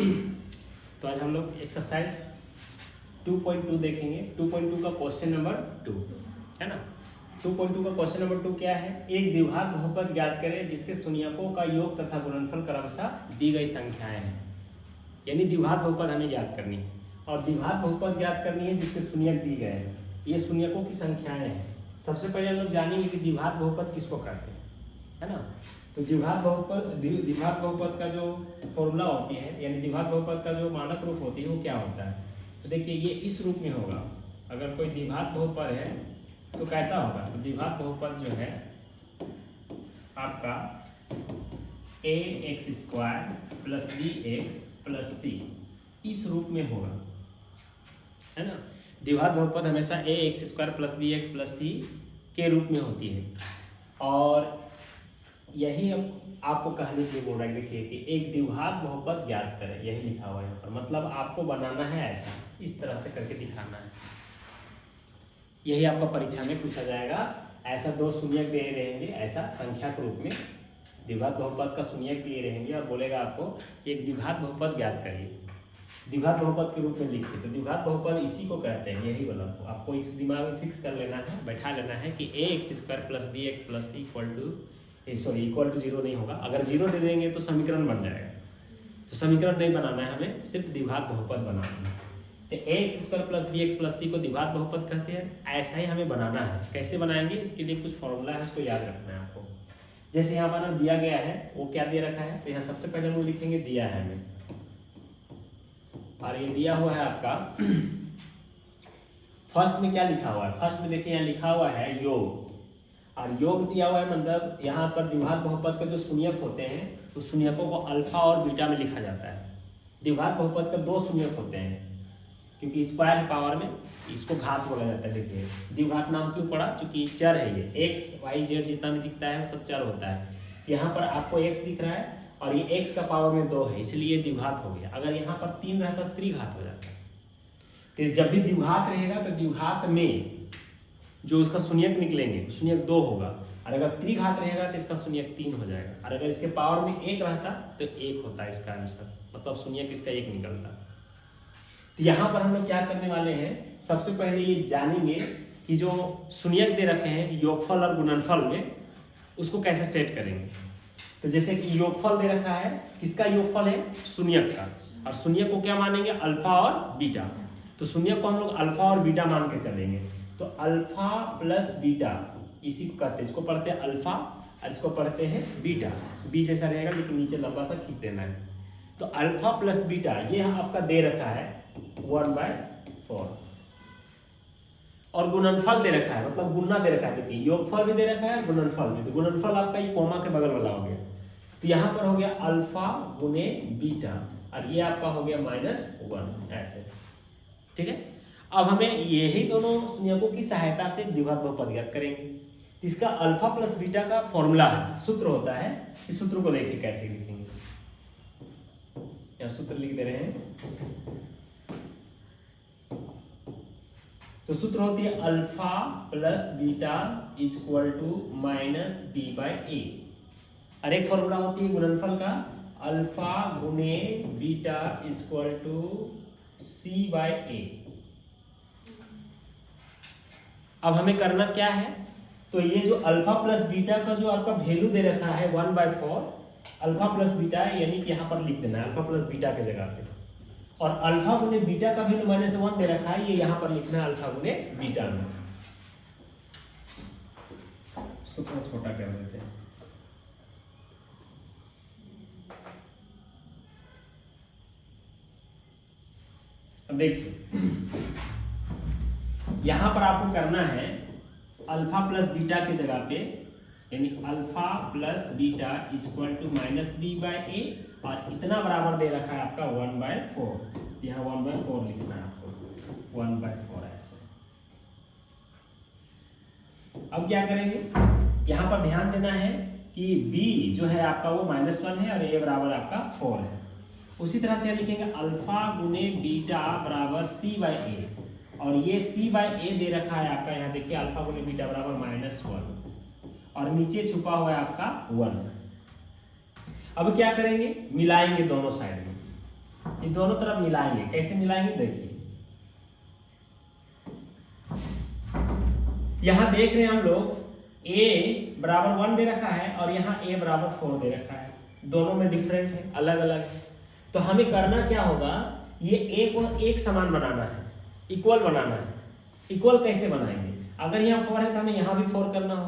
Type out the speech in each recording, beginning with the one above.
तो आज हम लोग एक्सरसाइज 2.2 देखेंगे। 2.2 का क्वेश्चन नंबर 2 है ना। 2.2 का क्वेश्चन नंबर 2 क्या है? एक द्विघात बहुपद ज्ञात करें जिसके शून्यकों का योग तथा गुणनफल क्रमशः दी गई संख्याएं हैं। यानी द्विघात बहुपद हमें ज्ञात करनी है और द्विघात बहुपद ज्ञात करनी है जिसके शून्यक दी गए हैं। ये शून्यकों की संख्याएं हैं। सबसे पहले हम लोग जानेंगे कि द्विघात बहुपद किसको कहते हैं, है ना। तो द्विघात बहुपद का जो फॉर्मूला होती है, यानी द्विघात बहुपद का जो मानक रूप होती है वो क्या होता है? तो देखिए ये इस रूप में होगा। अगर कोई द्विघात बहुपद है तो कैसा होगा? तो द्विघात बहुपद जो है आपका ax² + bx + c इस रूप में होगा, है ना। द्विघात बहुपद हमेशा ax² + bx + c के रूप में होती है और यही आपको कहने के लिए बोल रहा है। देखिए कि एक द्विघात बहुपद ज्ञात करें, यही लिखा हुआ है यहाँ पर। मतलब आपको बनाना है ऐसा, इस तरह से करके दिखाना है। यही आपका परीक्षा में पूछा जाएगा। ऐसा दो शून्यक दिए रहेंगे, ऐसा संख्या के रूप में द्विघात बहुपद का शून्यक दिए रहेंगे और बोलेगा आपको एक द्विघात बहुपद ज्ञात करिए, द्विघात बहुपद के रूप में लिखिए। तो द्विघात बहुपद इसी को कहते हैं, यही बोला आपको इस दिमाग में फिक्स कर लेना है, बैठा लेना है कि ax² + bx + c equal to 0 नहीं होगा। अगर 0 दे देंगे तो समीकरण बन जाएगा, तो समीकरण नहीं बनाना है हमें, सिर्फ द्विघात बहुपद बनाना है। तो ax² + bx + c को द्विघात बहुपद कहते हैं। ऐसा ही हमें बनाना है। कैसे बनाएंगे इसके लिए कुछ फॉर्मूला है, उसको याद रखना है आपको। जैसे यहाँ पर दिया गया है, वो क्या दे रखा है, तो यहाँ सबसे पहले हम लिखेंगे दिया है हमें, और ये दिया हुआ है आपका फर्स्ट में क्या लिखा हुआ है? फर्स्ट में देखिए यहाँ लिखा हुआ है योग, और योग दिया हुआ है। मतलब यहाँ पर द्विघात बहुपद के जो शून्यक होते हैं तो शून्यकों को अल्फा और बीटा में लिखा जाता है। द्विघात बहुपद के दो शून्यक होते हैं, क्योंकि स्क्वायर है पावर में, इसको घात बोला जाता है। देखिए द्विघात नाम क्यों पड़ा? क्योंकि चर है ये, एक्स वाई जेड जितना भी दिखता है वो सब चर होता है। यहाँ पर आपको एक्स दिख रहा है और ये एक्स का पावर में 2 है, इसलिए द्विघात हो गया। अगर यहाँ पर 3 रहता तो त्रिघात हो जाता है। तो जब भी द्विघात रहेगा तो द्विघात में जो उसका शून्यक निकलेंगे शून्यक 2 होगा, और अगर त्रिघात रहेगा तो इसका शून्यक 3 हो जाएगा, और अगर इसके पावर में 1 रहता तो 1 होता है इसका आंसर, मतलब शून्यक इसका 1 निकलता। तो यहाँ पर हम लोग क्या करने वाले हैं, सबसे पहले ये जानेंगे कि जो शून्यक दे रखे हैं योगफल और गुणनफल में, उसको कैसे सेट करेंगे। तो जैसे कि योगफल दे रखा है, किसका योगफल है? शून्यक का, और शून्यक को क्या मानेंगे? अल्फा और बीटा। तो शून्यक को हम लोग अल्फा और बीटा मान के चलेंगे। तो अल्फा प्लस बीटा इसी को कहते हैं, इसको पढ़ते हैं अल्फा और इसको पढ़ते हैं बीटा। बी जैसा रहेगा लेकिन नीचे लंबा सा खींच देना है। तो अल्फा प्लस बीटा ये आपका दे रखा है 1/4, और गुणनफल दे रखा है, मतलब गुणना दे रखा है। देखिए योगफल भी दे रखा है, गुणनफल भी। तो गुणनफल आपका ये कोमा के बगल वाला हो गया। तो यहाँ पर हो गया अल्फा गुने बीटा, और ये आपका हो गया -1 ऐसे, ठीक है। अब हमें यही दोनों शून्यकों की सहायता से द्विघात बहुपद ज्ञात करेंगे। इसका अल्फा प्लस बीटा का फॉर्मूला है, सूत्र होता है। इस सूत्र को देखिए कैसे लिखेंगे, यहाँ सूत्र लिख दे रहे हैं। तो सूत्र होती है अल्फा प्लस बीटा = -b/a, और एक फॉर्मूला होती है गुणनफल का, अल्फा गुने बीटा = c/a। अब हमें करना क्या है? तो ये जो अल्फा प्लस बीटा का जो आपका वैल्यू दे रखा है 1/4, अल्फा प्लस बीटा यानी कि यहाँ पर लिख देना है अल्फा प्लस बीटा के जगह पे, और अल्फा गुने बीटा का वैल्यू -1 दे रखा है, ये यहाँ पर लिखना है अल्फा गुने बीटा में। इसको थोड़ा छोटा कर देते हैं। अब देखिए यहां पर आपको करना है अल्फा प्लस बीटा की जगह पे, यानी अल्फा प्लस बीटा = -b/a, और इतना बराबर दे रखा है आपका 1/4। यहाँ 1/4 लिखना है आपको, 1/4 ऐसे। अब क्या करेंगे, यहाँ पर ध्यान देना है कि b जो है आपका वो -1 है और a बराबर आपका 4 है। उसी तरह से लिखेंगे अल्फा गुने बीटा बराबर c/a, और ये c/a दे रखा है आपका, यहाँ देखिए अल्फा गुने बीटा बराबर -1, और नीचे छुपा हुआ है आपका 1। अब क्या करेंगे, मिलाएंगे दोनों साइड में। ये दोनों तरफ मिलाएंगे। कैसे मिलाएंगे देखिए, यहां देख रहे हैं हम लोग a बराबर 1 दे रखा है और यहाँ a बराबर 4 दे रखा है, दोनों में डिफरेंट है, अलग अलग है। तो हमें करना क्या होगा, ये a को एक समान बनाना है, इक्वल बनाना है। इक्वल कैसे बनाएंगे, अगर यहाँ 4 है तो हमें यहाँ भी 4 करना हो।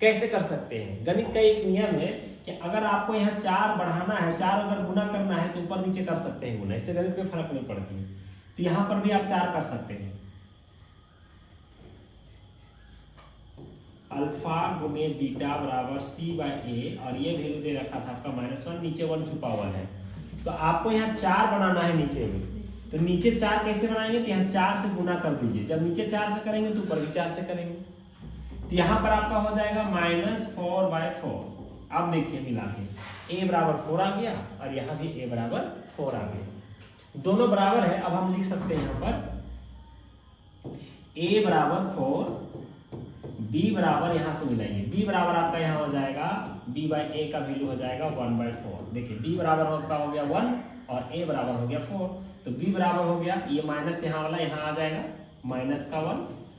कैसे कर सकते हैं, गणित का एक नियम है कि अगर आपको यहाँ 4 बढ़ाना है, 4 अगर गुना करना है तो ऊपर नीचे कर सकते हैं गुना, इससे गणित में फर्क नहीं पड़ती। तो यहाँ पर भी आप 4 कर सकते हैं। अल्फा गुने बीटा बराबर सी बाय ए, और ये वैल्यू दे रखा था आपका -1, नीचे 1 छुपा हुआ है। तो आपको यहाँ 4 बनाना है नीचे में, तो नीचे 4 कैसे बनाएंगे, तो यहाँ 4 से गुना कर दीजिए। जब नीचे 4 से करेंगे तो ऊपर भी 4 से करेंगे, तो यहाँ पर आपका हो जाएगा -4/4। अब देखिए मिला के a बराबर 4 आ गया और यहाँ भी a बराबर 4 आ गया, दोनों बराबर है। अब हम लिख सकते हैं यहाँ पर a बराबर 4, b बराबर यहाँ से मिलाएंगे, b बराबर आपका यहाँ हो जाएगा b बाई a का वैल्यू हो जाएगा 1/4। देखिए b बराबर आपका हो गया 1 और a बराबर हो गया 4, तो b बराबर हो गया, ये माइनस यहाँ वाला यहाँ आ जाएगा -1,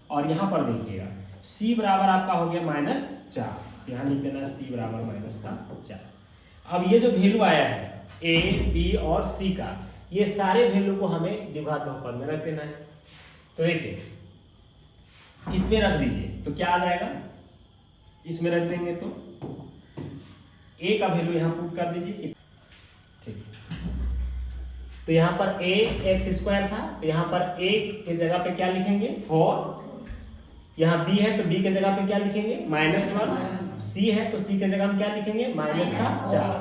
और यहाँ पर देखिएगा c बराबर आपका हो गया -4, यहाँ लिख देना c बराबर -4। अब ये जो वैल्यू आया है a, b और c का, ये सारे वैल्यू को हमें द्विघात बहुपद में रख देना है। तो देखिए इसमें रख दीजिए तो क्या आ जाएगा, इसमें रख देंगे तो a का वैल्यू यहाँ पुट कर दीजिए, ठीक। तो यहाँ पर a x² था, तो यहाँ पर a के जगह पे क्या लिखेंगे 4, यहाँ b है तो b के जगह पे क्या लिखेंगे -1, c है तो c के जगह हम क्या लिखेंगे -4।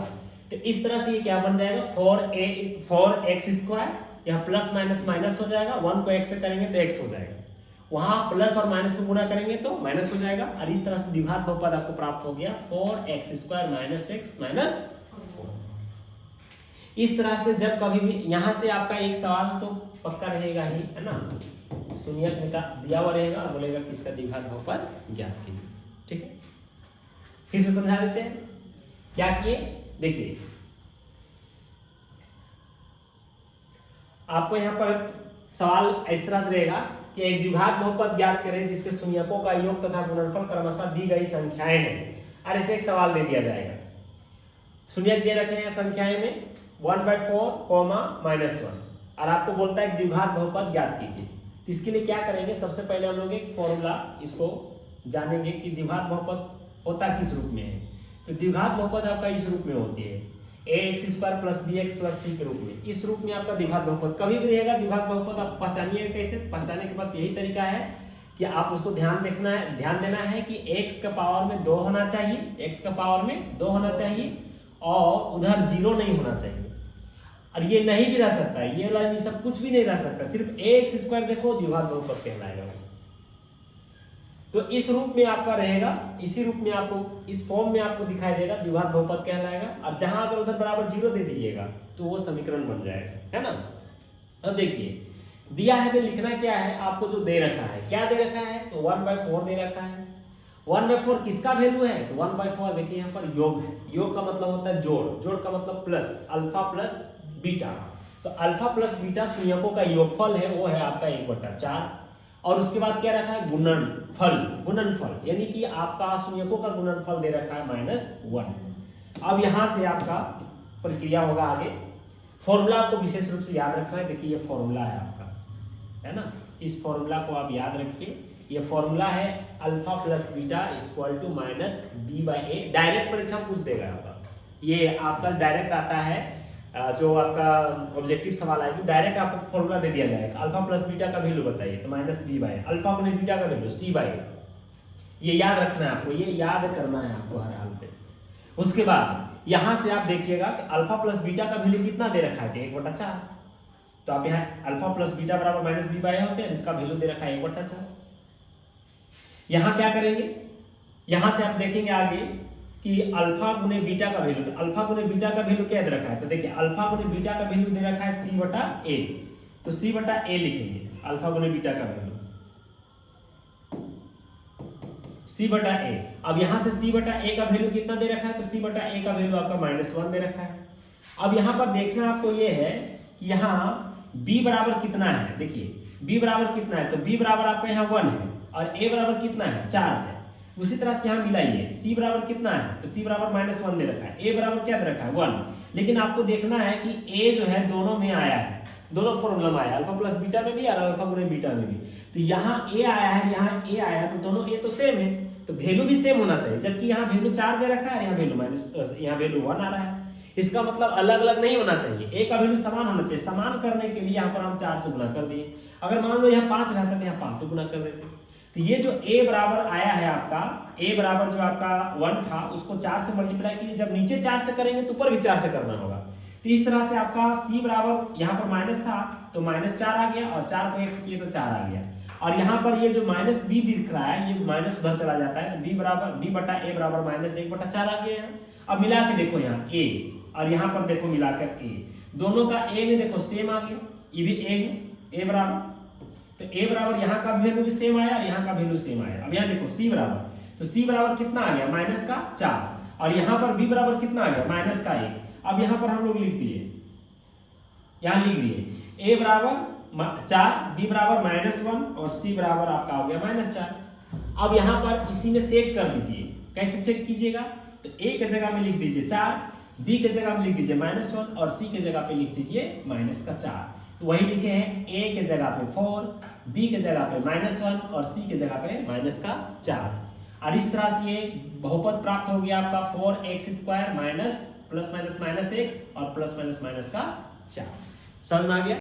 तो इस तरह से ये क्या बन जाएगा 4x², यहाँ प्लस माइनस माइनस हो जाएगा, 1 को x से करेंगे तो x हो जाएगा, वहां प्लस और माइनस को गुणा करेंगे तो माइनस हो जाएगा, और इस तरह से द्विघात बहुपद आपको प्राप्त हो गया 4x² - x - 4। इस तरह से जब कभी भी यहाँ से आपका एक सवाल तो पक्का रहेगा ही, है ना, शून्यक में दिया हुआ रहेगा और बोलेगा कि इसका द्विघात बहुपद ज्ञात कीजिए, ठीक है। फिर से समझा देते हैं क्या किए, देखिए आपको यहाँ पर सवाल इस तरह से रहेगा कि एक द्विघात बहुपद ज्ञात करें जिसके शून्यकों का योग तथा गुणनफल क्रमशः दी गई संख्याएं हैं, और इसे एक सवाल दे दिया जाएगा। शून्यक दे रखे हैं संख्याएं में 1/4, -1, और आपको बोलता है द्विघात बहुपद ज्ञात कीजिए। इसके लिए क्या करेंगे, सबसे पहले हम लोग एक फॉर्मूला इसको जानेंगे कि द्विघात बहुपद होता किस रूप में है। तो द्विघात बहुपद आपका इस रूप में होती है, ax² + bx + c के रूप में। इस रूप में आपका द्विघात बहुपद कभी भी रहेगा। द्विघात बहुपद आप पहचानिए कैसे, पहचानने के बस यही तरीका है कि आप उसको ध्यान देना है कि x का पावर में 2 होना चाहिए, x का पावर में 2 होना चाहिए, और उधर 0 नहीं होना चाहिए, और ये नहीं भी रह सकता है, ये वाला ये सब कुछ भी नहीं रह सकता, सिर्फ ax² देखो द्विघात बहुपद कहलाएगा। तो इस रूप में आपका रहेगा, इसी रूप में आपको इस फॉर्म में आपको दिखाई देगा द्विघात बहुपद कहलाएगा, और जहां अगर उधर बराबर 0 दे दीजिएगा तो वो समीकरण बन जाएगा, है ना। अब देखिए दिया है तो लिखना क्या है, आपको जो दे रखा है, क्या दे रखा है, तो 1/4 दे रखा है। 1/4 किसका वैल्यू है, तो 1/4 देखिए यहाँ पर योग है, योग का मतलब होता है जोड़, जोड़ का मतलब प्लस, अल्फा प्लस बीटा। तो अल्फा प्लस बीटा शून्यकों का योगफल है, वो है आपका 1/4, और उसके बाद क्या रखा है गुणनफल, गुणनफल यानी कि आपका शून्यकों का गुणनफल दे रखा है -1। अब यहां से आपका प्रक्रिया होगा आगे, फॉर्मूला आपको विशेष रूप से याद रखना है। देखिए ये फॉर्मूला है आपका, है ना, इस फॉर्मूला को आप याद रखिए। ये फॉर्मूला है alpha plus beta = -b/a। Direct परीक्षा पूछ देगा आपका, ये आपका डायरेक्ट आता है, जो आपका ऑब्जेक्टिव सवाल आएगी डायरेक्ट आपको फॉर्मूला दे दिया जाएगा। अल्फा प्लस बीटा का वैल्यू बताइए, तो -b/a, अल्फा गुने बीटा का वैल्यू c/a। ये याद रखना है आपको, ये याद करना है आपको हर हाल पे। उसके बाद यहां से आप देखिएगा कि अल्फा प्लस बीटा का वैल्यू कितना दे रखा है, 1/4। तो आप यहाँ अल्फा प्लस बीटा बराबर -b/a होते हैं, इसका वैल्यू दे रखा है 1/4। यहाँ क्या करेंगे, यहां से आप देखेंगे आगे कि अल्फा गुने बीटा का वैल्यू, अल्फा गुने बीटा का वैल्यू क्या दे रखा है, तो देखिए अल्फा गुने बीटा का वैल्यू दे रखा है c/a, तो c/a लिखेंगे अल्फा गुने बीटा का वैल्यू c/a। अब यहां से c/a का वैल्यू कितना दे रखा है, तो c/a का वैल्यू आपका -1 दे रखा है। अब यहां पर देखना आपको ये है कि यहाँ b बराबर कितना है, देखिए b बराबर कितना है, तो b बराबर आपका यहाँ 1 है और a बराबर कितना है 4 है। उसी तरह से यहाँ मिलाइए, c बराबर कितना है, तो c बराबर -1 दे रखा है, a बराबर क्या दे रखा है 1। लेकिन आपको देखना है कि a जो है दोनों में आया है, दोनों फॉर्मूला में आया, अल्फा प्लस बीटा में भी और अल्फा गुणे बीटा में भी। तो यहाँ a आया है, यहाँ a आया है, तो दोनों a तो सेम है, तो वैल्यू भी सेम होना चाहिए। जबकि यहाँ वैल्यू 4 दे रखा है, यहाँ वैल्यू 1 आ रहा है। इसका मतलब अलग अलग नहीं होना चाहिए, a का वैल्यू समान होना चाहिए। समान करने के लिए यहाँ पर हम 4 से गुना कर दिए। अगर मान लो यहाँ 5 रहता तो यहाँ 5 से गुना कर देते। तो ये जो a बराबर आया है आपका, a बराबर जो आपका 1 था उसको 4 से मल्टीप्लाई कीजिए। जब नीचे 4 से करेंगे तो ऊपर भी 4 से करना होगा। तो इस तरह से आपका c बराबर यहाँ पर माइनस था तो -4 आ गया और 4 को x किए तो 4 आ गया। और यहाँ पर ये जो -b दिख रहा है ये माइनस उधर चला जाता है, तो b बटा a बराबर -1/4 आ गया है। अब मिला के देखो यहाँ a और यहाँ पर देखो मिलाकर a, दोनों का a में देखो सेम आ गया, ये भी a है, a बराबर, तो a बराबर यहाँ का वैल्यू भी सेम आया और यहाँ का वैल्यू सेम आया। अब यहाँ देखो c बराबर, तो c बराबर कितना आ गया -4 और यहाँ पर b बराबर कितना आ गया -1। अब यहाँ पर हम लोग लिख दिए, यहाँ लिख दिए a बराबर 4, b बराबर -1 और c बराबर आपका हो गया -4। अब यहाँ पर इसी में सेट कर दीजिए। कैसे सेट कीजिएगा, तो a के जगह में लिख दीजिए 4, b के जगह में लिख दीजिए -1 और c के जगह पे लिख दीजिए -4। तो वही लिखे हैं, a के जगह पे 4, b के जगह पे -1 और c के जगह पे -4। और इस तरह से ये बहुपद प्राप्त हो गया आपका 4x² minus plus minus -x और प्लस माइनस का 4। समझ में आ गया।